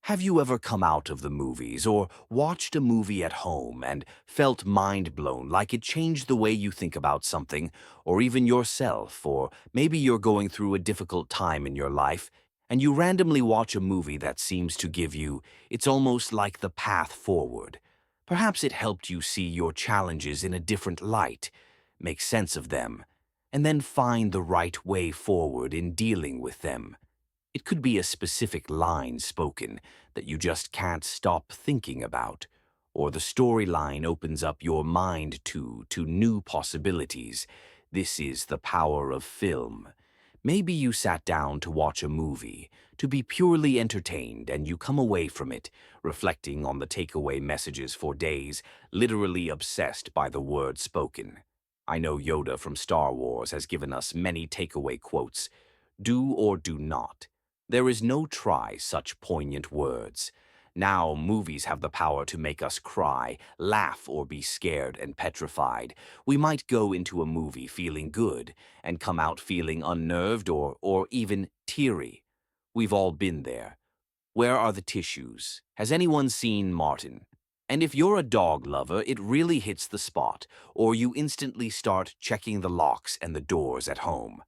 Have you ever come out of the movies or watched a movie at home and felt mind blown, like it changed the way you think about something, or even yourself, or maybe you're going through a difficult time in your life, and you randomly watch a movie that seems to give you, it's almost like the path forward. Perhaps it helped you see your challenges in a different light, make sense of them, and then find the right way forward in dealing with them. It could be a specific line spoken that you just can't stop thinking about, or the storyline opens up your mind to new possibilities. This is the power of film. Maybe you sat down to watch a movie, to be purely entertained, and you come away from it, reflecting on the takeaway messages for days, literally obsessed by the words spoken. I know Yoda from Star Wars has given us many takeaway quotes. Do or do not. There is no try such poignant words. Now movies have the power to make us cry, laugh, or be scared and petrified. We might go into a movie feeling good and come out feeling unnerved or even teary. We've all been there. Where are the tissues? Has anyone seen Martin? And if you're a dog lover, it really hits the spot, or you instantly start checking the locks and the doors at home.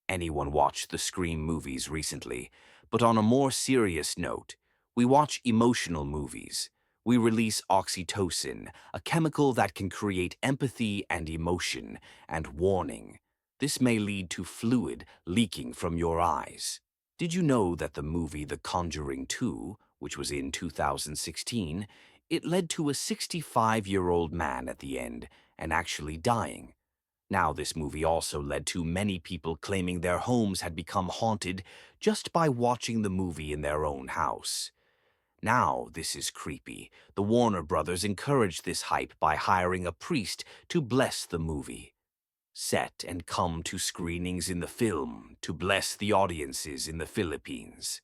Anyone watched the Scream movies recently? But on a more serious note, we watch emotional movies. We release oxytocin, a chemical that can create empathy and emotion, and warning. This may lead to fluid leaking from your eyes. Did you know that the movie The Conjuring 2, which was in 2016, it led to a 65-year-old man at the end and actually dying? Now, this movie also led to many people claiming their homes had become haunted just by watching the movie in their own house. Now, this is creepy. The Warner Brothers encouraged this hype by hiring a priest to bless the movie. Set and come to screenings in the film to bless the audiences in the Philippines.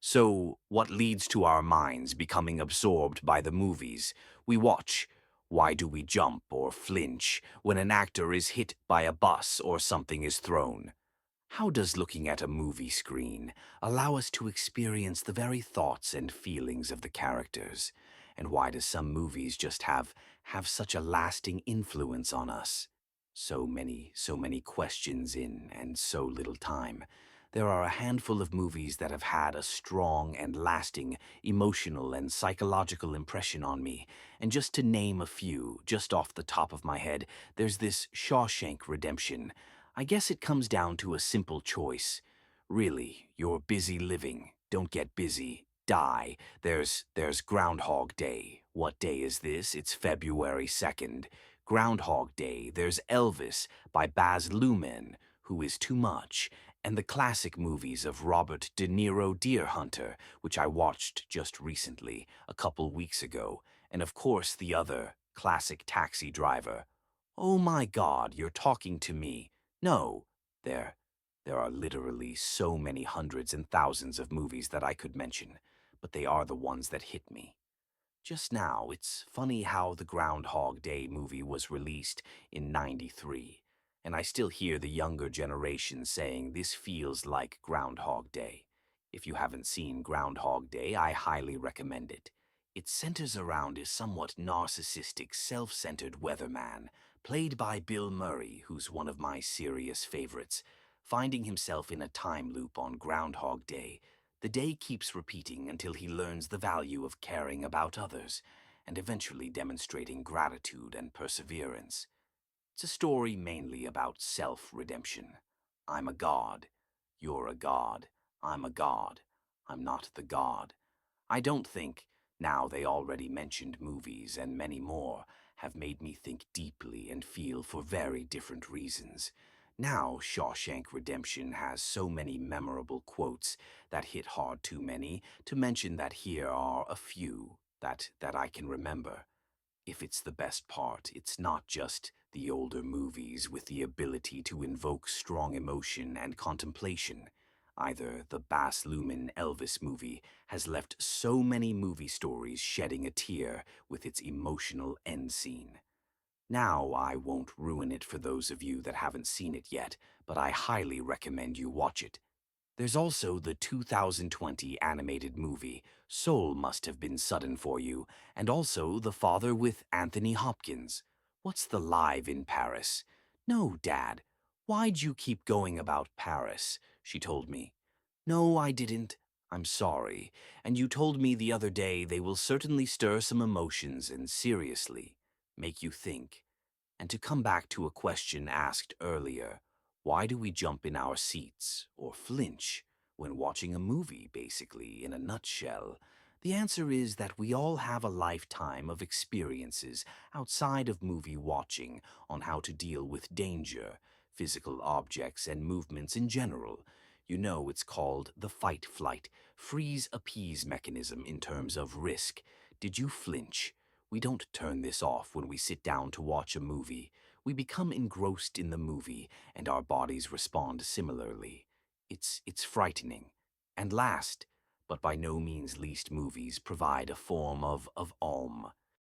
So, what leads to our minds becoming absorbed by the movies we watch? Why do we jump or flinch when an actor is hit by a bus or something is thrown? How does looking at a movie screen allow us to experience the very thoughts and feelings of the characters? And why do some movies just have such a lasting influence on us? So many questions in and so little time. There are a handful of movies that have had a strong and lasting emotional and psychological impression on me. And just to name a few, just off the top of my head, there's this Shawshank Redemption. I guess it comes down to a simple choice. Really, you're busy living. Don't get busy. Die. There's Groundhog Day. What day is this? It's February 2nd. Groundhog Day. There's Elvis by Baz Luhrmann, Who is Too Much, and the classic movies of Robert De Niro, Deer Hunter, which I watched just recently, a couple weeks ago, and of course the other classic Taxi Driver. Oh my God, you're talking to me. No, there, there are literally so many hundreds and thousands of movies that I could mention, but they are the ones that hit me. Just now, it's funny how the Groundhog Day movie was released in '93, and I still hear the younger generation saying this feels like Groundhog Day. If you haven't seen Groundhog Day, I highly recommend it. It centers around a somewhat narcissistic, self-centered weatherman, played by Bill Murray, who's one of my serious favorites, finding himself in a time loop on Groundhog Day. The day keeps repeating until he learns the value of caring about others and eventually demonstrating gratitude and perseverance. It's a story mainly about self-redemption. I'm a god. You're a god. I'm a god. I'm not the god. I don't think, now they already mentioned movies and many more, have made me think deeply and feel for very different reasons. Now Shawshank Redemption has so many memorable quotes that hit hard too many to mention that here are a few that I can remember. If it's the best part, it's not just the older movies with the ability to invoke strong emotion and contemplation. Either the Baz Luhrmann Elvis movie has left so many movie stories shedding a tear with its emotional end scene. Now, I won't ruin it for those of you that haven't seen it yet, but I highly recommend you watch it. There's also the 2020 animated movie, Soul Must Have Been Sudden for You, and also The Father with Anthony Hopkins. What's the live in Paris? No, Dad. Why'd you keep going about Paris? She told me. No, I didn't. I'm sorry. And you told me the other day they will certainly stir some emotions and seriously make you think. And to come back to a question asked earlier, why do we jump in our seats or flinch when watching a movie, basically, in a nutshell? The answer is that we all have a lifetime of experiences outside of movie watching on how to deal with danger, physical objects, and movements in general. You know, it's called the fight, flight, freeze, appease mechanism in terms of risk. Did you flinch? We don't turn this off when we sit down to watch a movie. We become engrossed in the movie, and our bodies respond similarly. It's frightening. And last, but by no means least, movies provide a form of